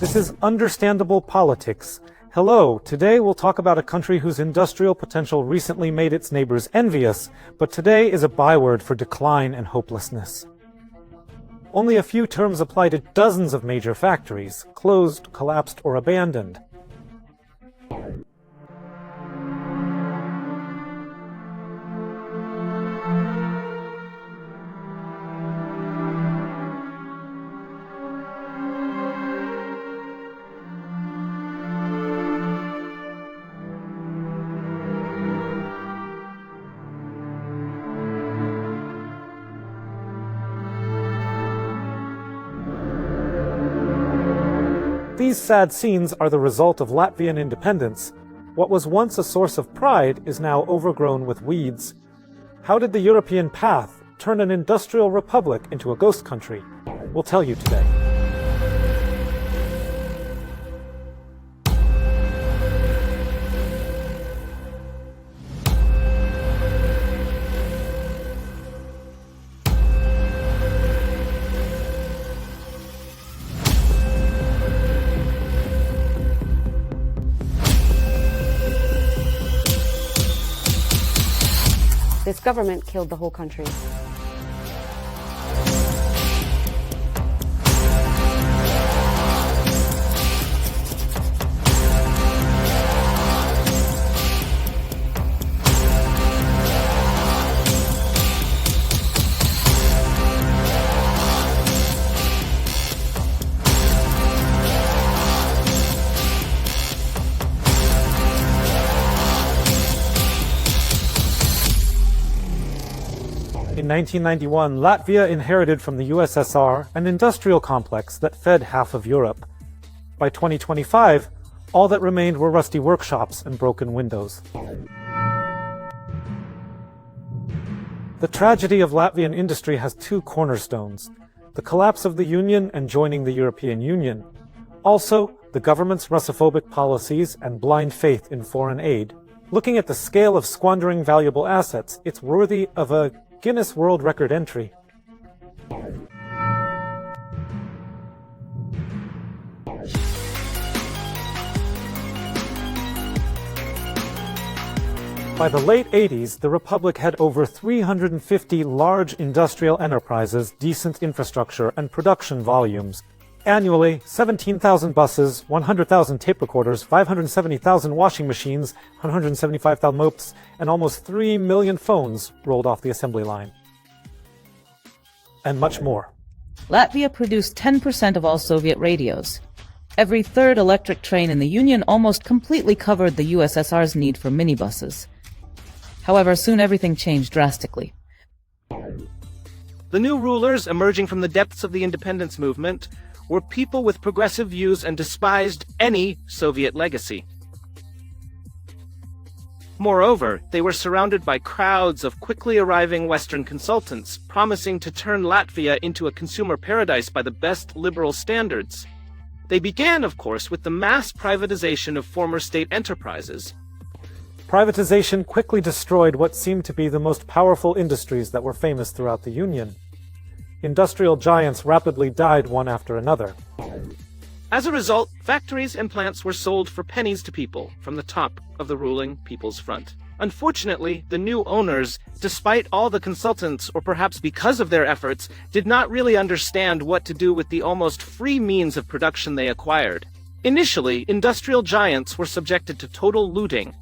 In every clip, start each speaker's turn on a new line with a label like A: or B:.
A: This is Understandable Politics. Hello, today we'll talk about a country whose industrial potential recently made its neighbors envious, but today is a byword for decline and hopelessness. Only a few terms apply to dozens of major factories, closed, collapsed, or abandoned. These sad scenes are the result of Latvian independence. What was once a source of pride is now overgrown with weeds. How did the European path turn an industrial republic into a ghost country? We'll tell you today.
B: This government killed the whole country.
A: In 1991, Latvia inherited from the USSR an industrial complex that fed half of Europe. By 2025, all that remained were rusty workshops and broken windows. The tragedy of Latvian industry has two cornerstones: the collapse of the Union and joining the European Union. Also, the government's Russophobic policies and blind faith in foreign aid. Looking at the scale of squandering valuable assets, it's worthy of a Guinness World Record entry. By the late 80s, the Republic had over 350 large industrial enterprises, decent infrastructure, and production volumes. Annually, 17,000 buses, 100,000 tape recorders, 570,000 washing machines, 175,000 mopes, and almost 3 million phones rolled off the assembly line. And much more.
C: Latvia produced 10% of all Soviet radios. Every third electric train in the Union almost completely covered the USSR's need for minibuses. However, soon everything changed drastically.
D: The new rulers emerging from the depths of the independence movement were people with progressive views and despised any Soviet legacy. Moreover, they were surrounded by crowds of quickly arriving Western consultants promising to turn Latvia into a consumer paradise by the best liberal standards. They began, of course, with the mass privatization of former state enterprises.
A: Privatization quickly destroyed what seemed to be the most powerful industries that were famous throughout the Union. Industrial giants rapidly died one after another.
D: As a result, factories and plants were sold for pennies to people from the top of the ruling People's Front. Unfortunately, the new owners, despite all the consultants, or perhaps because of their efforts, did not really understand what to do with the almost free means of production they acquired. Initially, industrial giants were subjected to total looting.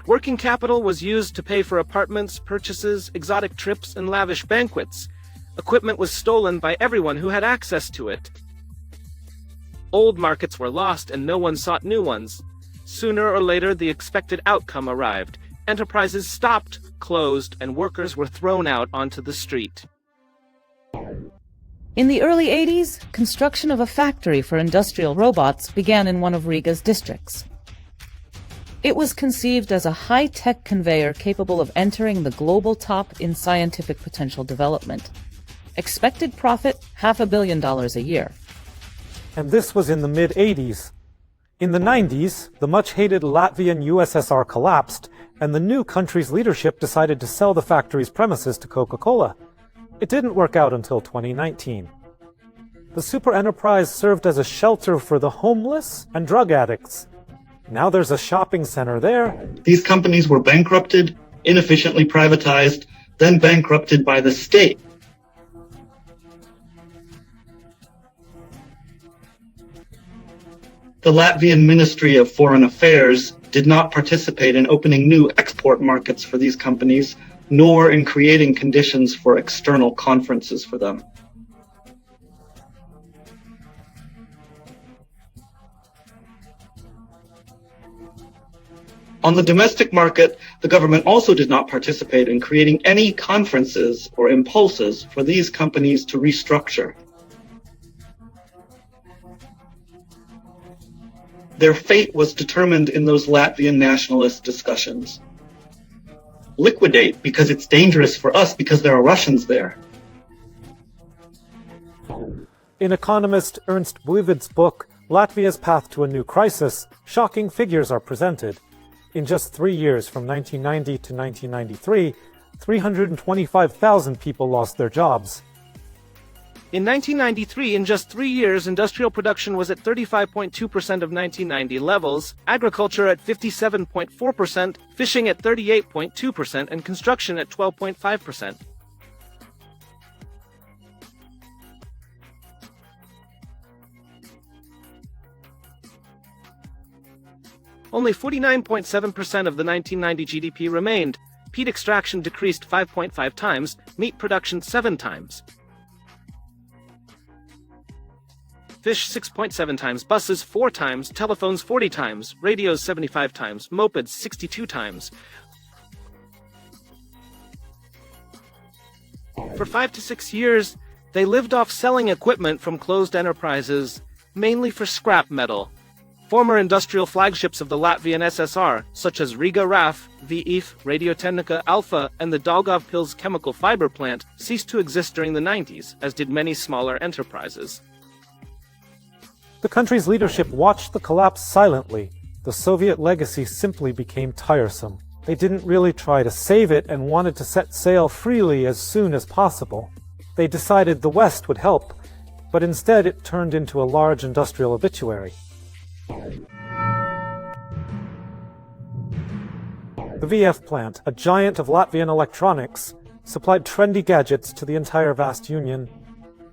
D: Working capital was used to pay for apartments, purchases, exotic trips, and lavish banquets. Equipment was stolen by everyone who had access to it. Old markets were lost and no one sought new ones. Sooner or later, the expected outcome arrived. Enterprises stopped, closed, and workers were thrown out onto the street.
C: In the early 80s, construction of a factory for industrial robots began in one of Riga's districts. It was conceived as a high-tech conveyor capable of entering the global top in scientific potential development. Expected profit, $500 million a year.
A: And this was in the mid-80s. In the 90s, the much-hated Latvian USSR collapsed, and the new country's leadership decided to sell the factory's premises to Coca-Cola. It didn't work out until 2019. The super enterprise served as a shelter for the homeless and drug addicts. Now there's a shopping center there.
E: These companies were bankrupted, inefficiently privatized, then bankrupted by the state. The Latvian Ministry of Foreign Affairs did not participate in opening new export markets for these companies, nor in creating conditions for external conferences for them. On the domestic market, the government also did not participate in creating any conferences or impulses for these companies to restructure. Their fate was determined in those Latvian nationalist discussions. Liquidate because it's dangerous for us because there are Russians there.
A: In economist Ernst Buivid's book, Latvia's Path to a New Crisis, shocking figures are presented. In just 3 years, from 1990 to 1993, 325,000 people lost their jobs.
D: In 1993, in just 3 years, industrial production was at 35.2% of 1990 levels, agriculture at 57.4%, fishing at 38.2%, and construction at 12.5%. Only 49.7% of the 1990 GDP remained. Peat extraction decreased 5.5 times, meat production 7 times. Fish 6.7 times, buses 4 times, telephones 40 times, radios 75 times, mopeds 62 times. For 5 to 6 years, they lived off selling equipment from closed enterprises, mainly for scrap metal. Former industrial flagships of the Latvian SSR, such as Riga RAF, VIF, Radiotehnika Alpha, and the Daugavpils chemical fiber plant, ceased to exist during the 90s, as did many smaller enterprises.
A: The country's leadership watched the collapse silently. The Soviet legacy simply became tiresome. They didn't really try to save it and wanted to set sail freely as soon as possible. They decided the West would help, but instead it turned into a large industrial obituary. The VF plant, a giant of Latvian electronics, supplied trendy gadgets to the entire vast union.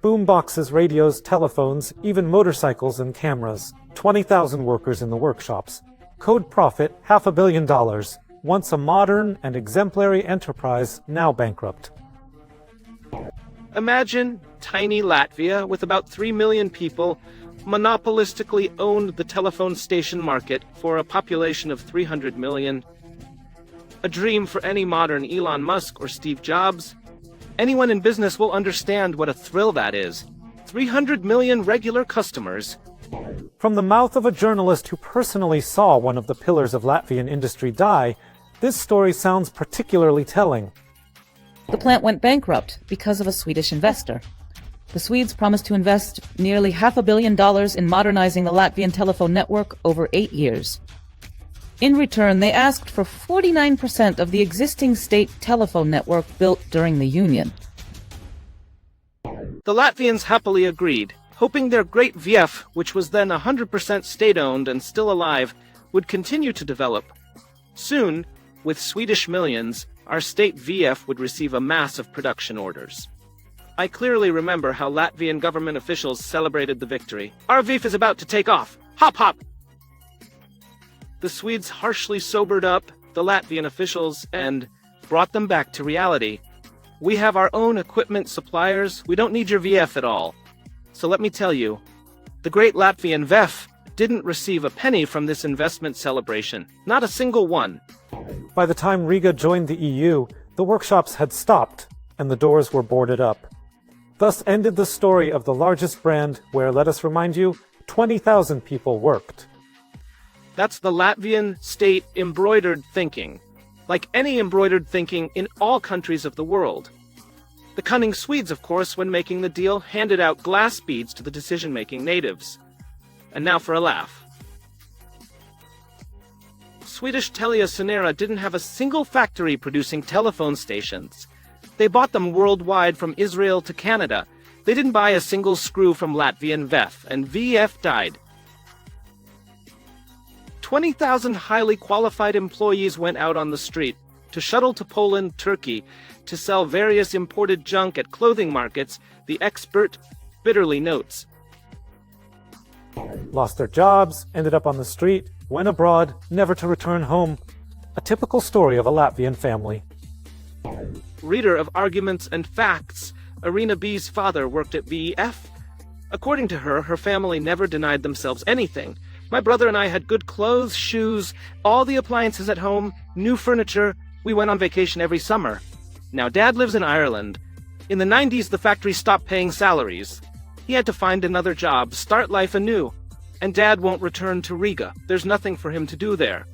A: Boom boxes, radios, telephones, even motorcycles and cameras. 20,000 workers in the workshops. Code profit, $500 million. Once a modern and exemplary enterprise, now bankrupt.
D: Imagine tiny Latvia with about 3 million people monopolistically owned the telephone station market for a population of 300 million. A dream for any modern Elon Musk or Steve Jobs. Anyone in business will understand what a thrill that is. 300 million regular customers.
A: From the mouth of a journalist who personally saw one of the pillars of Latvian industry die, this story sounds particularly telling.
C: The plant went bankrupt because of a Swedish investor. The Swedes promised to invest nearly $500 million in modernizing the Latvian telephone network over 8 years. In return, they asked for 49% of the existing state telephone network built during the Union.
D: The Latvians happily agreed, hoping their great VF, which was then 100% state-owned and still alive, would continue to develop. Soon, with Swedish millions, our state VF would receive a mass of production orders. I clearly remember how Latvian government officials celebrated the victory. Our VF is about to take off. Hop, hop! The Swedes harshly sobered up the Latvian officials and brought them back to reality. We have our own equipment suppliers. We don't need your VF at all. So let me tell you, the great Latvian VF didn't receive a penny from this investment celebration. Not a single one.
A: By the time Riga joined the EU, the workshops had stopped and the doors were boarded up. Thus ended the story of the largest brand where, let us remind you, 20,000 people worked.
D: That's the Latvian state embroidered thinking, like any embroidered thinking in all countries of the world. The cunning Swedes, of course, when making the deal, handed out glass beads to the decision-making natives. And now for a laugh. Swedish Telia Sonera didn't have a single factory producing telephone stations. They bought them worldwide from Israel to Canada, They didn't buy a single screw from Latvian VEF, and VF died. 20,000 highly qualified employees went out on the street to shuttle to Poland, Turkey, to sell various imported junk at clothing markets, the expert bitterly notes.
A: Lost their jobs, ended up on the street, went abroad, never to return home. A typical story of a Latvian family.
D: Reader of Arguments and Facts, Irina B.'s father worked at VEF. According to her, her family never denied themselves anything. My brother and I had good clothes, shoes, all the appliances at home, new furniture. We went on vacation every summer. Now Dad lives in Ireland. In the 90s, the factory stopped paying salaries. He had to find another job, start life anew. And Dad won't return to Riga. There's nothing for him to do there,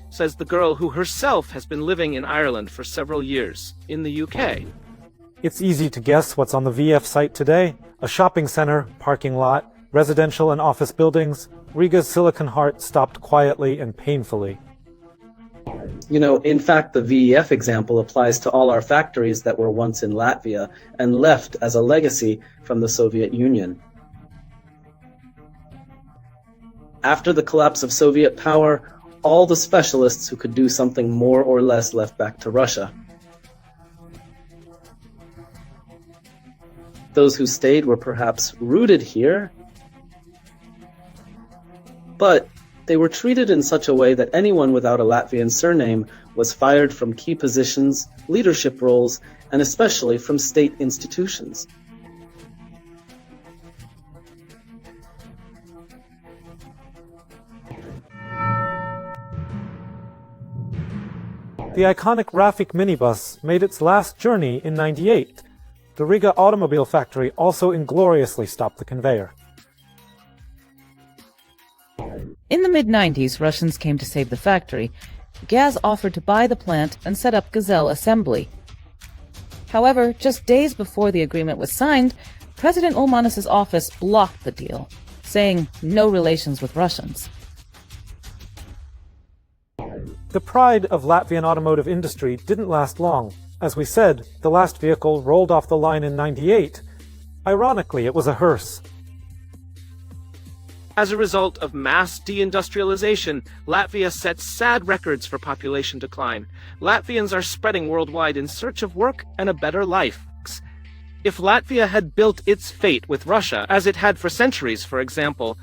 D: says the girl who herself has been living in Ireland for several years, in the UK.
A: It's easy to guess what's on the VF site today. A shopping center, parking lot, residential and office buildings. Riga's Silicon Heart stopped quietly and painfully.
F: In fact, the VEF example applies to all our factories that were once in Latvia and left as a legacy from the Soviet Union. After the collapse of Soviet power, all the specialists who could do something more or less left back to Russia. Those who stayed were perhaps rooted here, but they were treated in such a way that anyone without a Latvian surname was fired from key positions, leadership roles, and especially from state institutions.
A: The iconic Rafik minibus made its last journey in '98. The Riga automobile factory also ingloriously stopped the conveyor.
C: In the mid-90s, Russians came to save the factory. Gaz offered to buy the plant and set up Gazelle Assembly. However, just days before the agreement was signed, President Ulmanis's office blocked the deal, saying no relations with Russians.
A: The pride of Latvian automotive industry didn't last long. As we said, the last vehicle rolled off the line in '98. Ironically, it was a hearse.
D: As a result of mass deindustrialization, Latvia sets sad records for population decline. Latvians are spreading worldwide in search of work and a better life. If Latvia had built its fate with Russia, as it had for centuries, for example,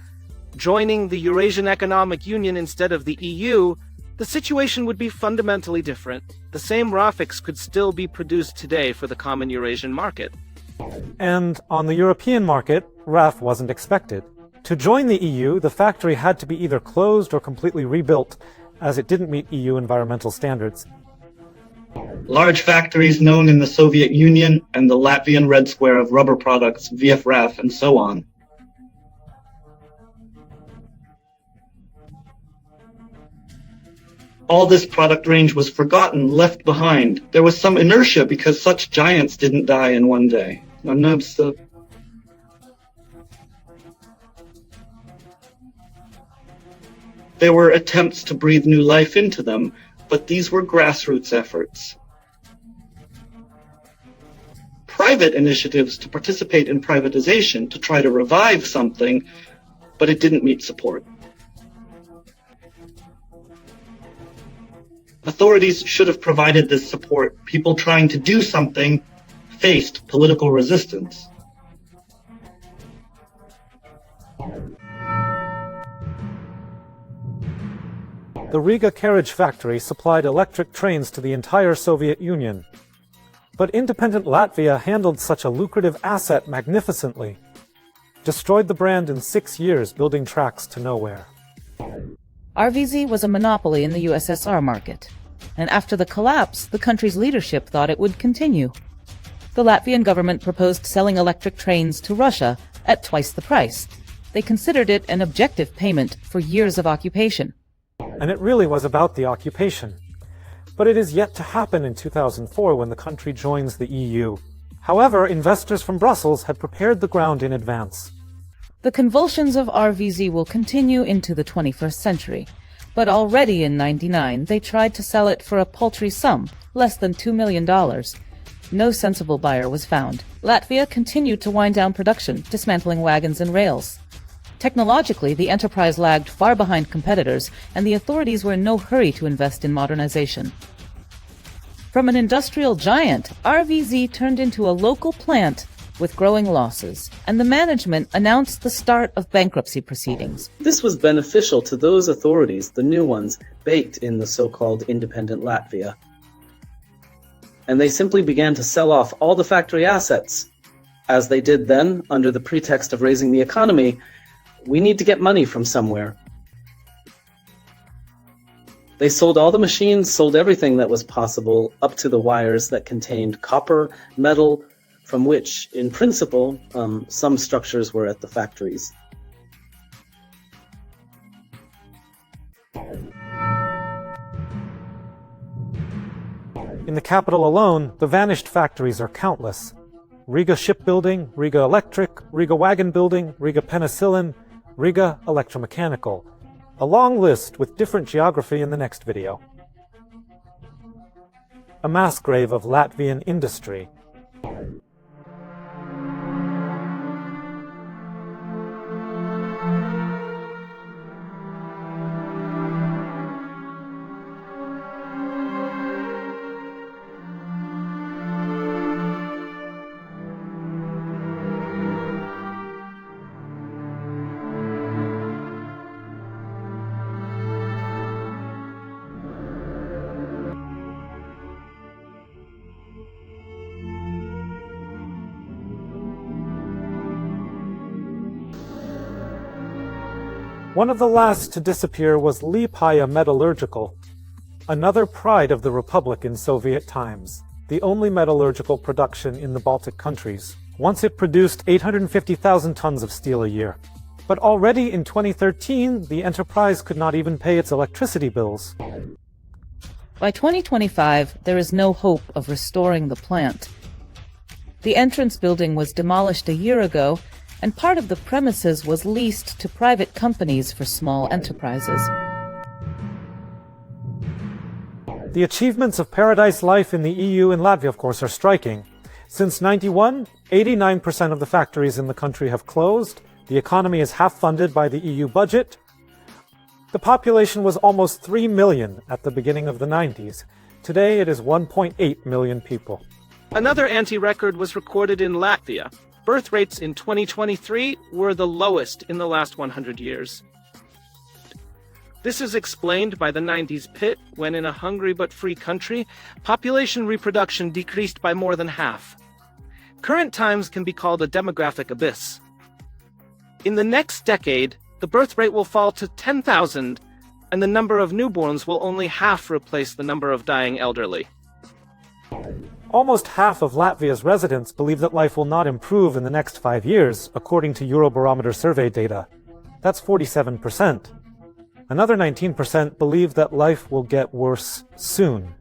D: joining the Eurasian Economic Union instead of the EU, the situation would be fundamentally different. The same Rafiks could still be produced today for the common Eurasian market.
A: And on the European market, RAF wasn't expected. To join the EU, the factory had to be either closed or completely rebuilt, as it didn't meet EU environmental standards.
E: Large factories known in the Soviet Union and the Latvian Red Square of rubber products, VF-RAF, and so on. All this product range was forgotten, left behind. There was some inertia because such giants didn't die in one day. There were attempts to breathe new life into them, but these were grassroots efforts. Private initiatives to participate in privatization to try to revive something, but it didn't meet support. Authorities should have provided this support. People trying to do something faced political resistance.
A: The Riga carriage factory supplied electric trains to the entire Soviet Union. But independent Latvia handled such a lucrative asset magnificently. Destroyed the brand in 6 years, building tracks to nowhere.
C: RVZ was a monopoly in the USSR market, and after the collapse, the country's leadership thought it would continue. The Latvian government proposed selling electric trains to Russia at twice the price. They considered it an objective payment for years of occupation.
A: And it really was about the occupation. But it is yet to happen in 2004 when the country joins the EU. However, investors from Brussels had prepared the ground in advance.
C: The convulsions of RVZ will continue into the 21st century, but already in '99 they tried to sell it for a paltry sum, less than $2 million. No sensible buyer was found. Latvia continued to wind down production, dismantling wagons and rails. Technologically, the enterprise lagged far behind competitors, and the authorities were in no hurry to invest in modernization. From an industrial giant, RVZ turned into a local plant with growing losses, and the management announced the start of bankruptcy proceedings.
F: This was beneficial to those authorities, the new ones, baked in the so-called independent Latvia. And they simply began to sell off all the factory assets. As they did then, under the pretext of raising the economy, we need to get money from somewhere. They sold all the machines, sold everything that was possible, up to the wires that contained copper, metal, from which, in principle, some structures were at the factories.
A: In the capital alone, the vanished factories are countless. Riga Shipbuilding, Riga Electric, Riga Wagon Building, Riga Penicillin, Riga Electromechanical. A long list with different geography in the next video. A mass grave of Latvian industry. One of the last to disappear was Liepāja Metallurgical, another pride of the Republic in Soviet times, the only metallurgical production in the Baltic countries. Once it produced 850,000 tons of steel a year. But already in 2013, the enterprise could not even pay its electricity bills.
C: By 2025, there is no hope of restoring the plant. The entrance building was demolished a year ago, and part of the premises was leased to private companies for small enterprises.
A: The achievements of paradise life in the EU and Latvia, of course, are striking. Since '91, 89% of the factories in the country have closed. The economy is half funded by the EU budget. The population was almost 3 million at the beginning of the 90s. Today it is 1.8 million people.
D: Another anti-record was recorded in Latvia. Birth rates in 2023 were the lowest in the last 100 years. This is explained by the 90s pit, when in a hungry but free country, population reproduction decreased by more than half. Current times can be called a demographic abyss. In the next decade, the birth rate will fall to 10,000, and the number of newborns will only half replace the number of dying elderly.
A: Almost half of Latvia's residents believe that life will not improve in the next 5 years, according to Eurobarometer survey data. That's 47%. Another 19% believe that life will get worse soon.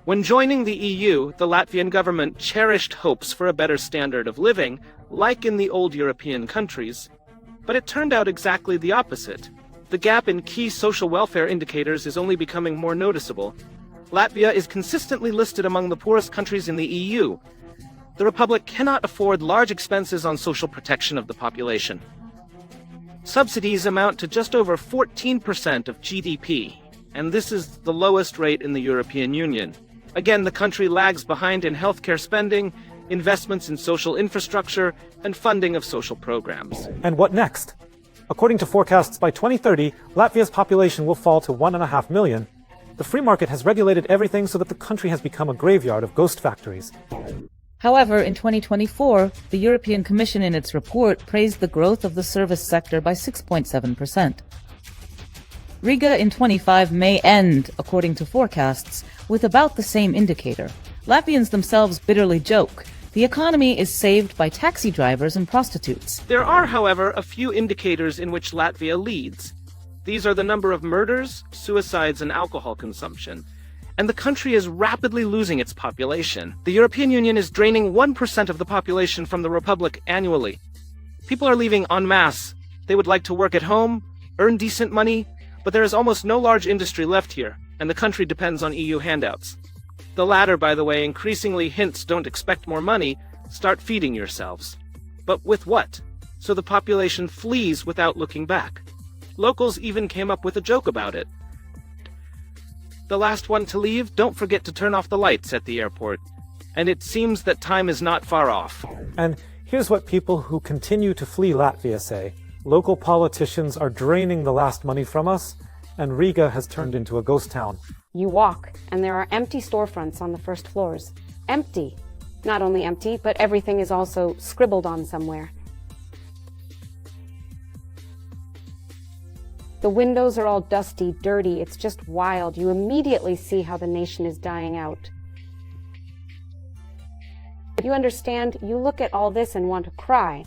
D: When joining the EU, the Latvian government cherished hopes for a better standard of living, like in the old European countries. But it turned out exactly the opposite. The gap in key social welfare indicators is only becoming more noticeable. Latvia is consistently listed among the poorest countries in the EU. The Republic cannot afford large expenses on social protection of the population. Subsidies amount to just over 14% of GDP, and this is the lowest rate in the European Union. Again, the country lags behind in healthcare spending, investments in social infrastructure, and funding of social programs.
A: And what next? According to forecasts, by 2030, Latvia's population will fall to 1.5 million. The free market has regulated everything so that the country has become a graveyard of ghost factories.
C: However, in 2024, the European Commission in its report praised the growth of the service sector by 6.7%. Riga in 25 may end, according to forecasts, with about the same indicator. Latvians themselves bitterly joke. The economy is saved by taxi drivers and prostitutes.
D: There are, however, a few indicators in which Latvia leads. These are the number of murders, suicides, and alcohol consumption. And the country is rapidly losing its population. The European Union is draining 1% of the population from the Republic annually. People are leaving en masse. They would like to work at home, earn decent money, but there is almost no large industry left here, and the country depends on EU handouts. The latter, by the way, increasingly hints don't expect more money, start feeding yourselves. But with what? So the population flees without looking back. Locals even came up with a joke about it. The last one to leave, don't forget to turn off the lights at the airport. And it seems that time is not far off.
A: And here's what people who continue to flee Latvia say. Local politicians are draining the last money from us, and Riga has turned into a ghost town.
B: You walk, and there are empty storefronts on the first floors. Empty. Not only empty, but everything is also scribbled on somewhere. The windows are all dusty, dirty. It's just wild. You immediately see how the nation is dying out. If you understand, you look at all this and want to cry.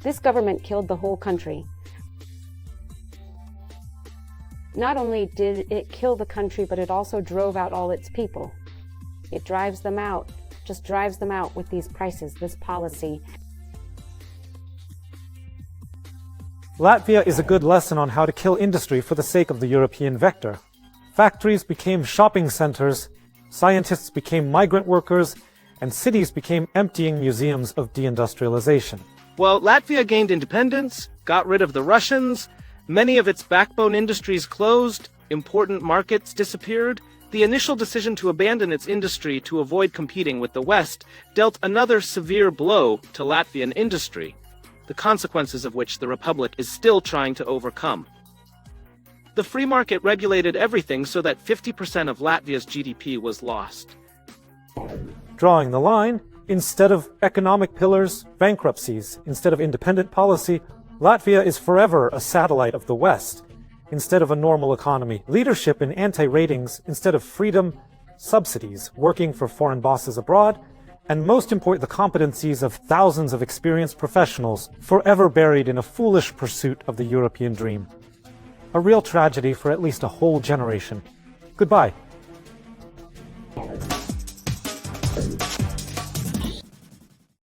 B: This government killed the whole country. Not only did it kill the country, but it also drove out all its people. It drives them out, just drives them out with these prices, this policy.
A: Latvia is a good lesson on how to kill industry for the sake of the European vector. Factories became shopping centers, scientists became migrant workers, and cities became emptying museums of deindustrialization.
D: Well, Latvia gained independence, got rid of the Russians, many of its backbone industries closed, important markets disappeared. The initial decision to abandon its industry to avoid competing with the West dealt another severe blow to Latvian industry, the consequences of which the Republic is still trying to overcome. The free market regulated everything so that 50% of Latvia's GDP was lost.
A: Drawing the line, instead of economic pillars, bankruptcies. Instead of independent policy, Latvia is forever a satellite of the West. Instead of a normal economy, leadership in anti-ratings. Instead of freedom, subsidies, working for foreign bosses abroad. And most important, the competencies of thousands of experienced professionals forever buried in a foolish pursuit of the European dream. A real tragedy for at least a whole generation. Goodbye.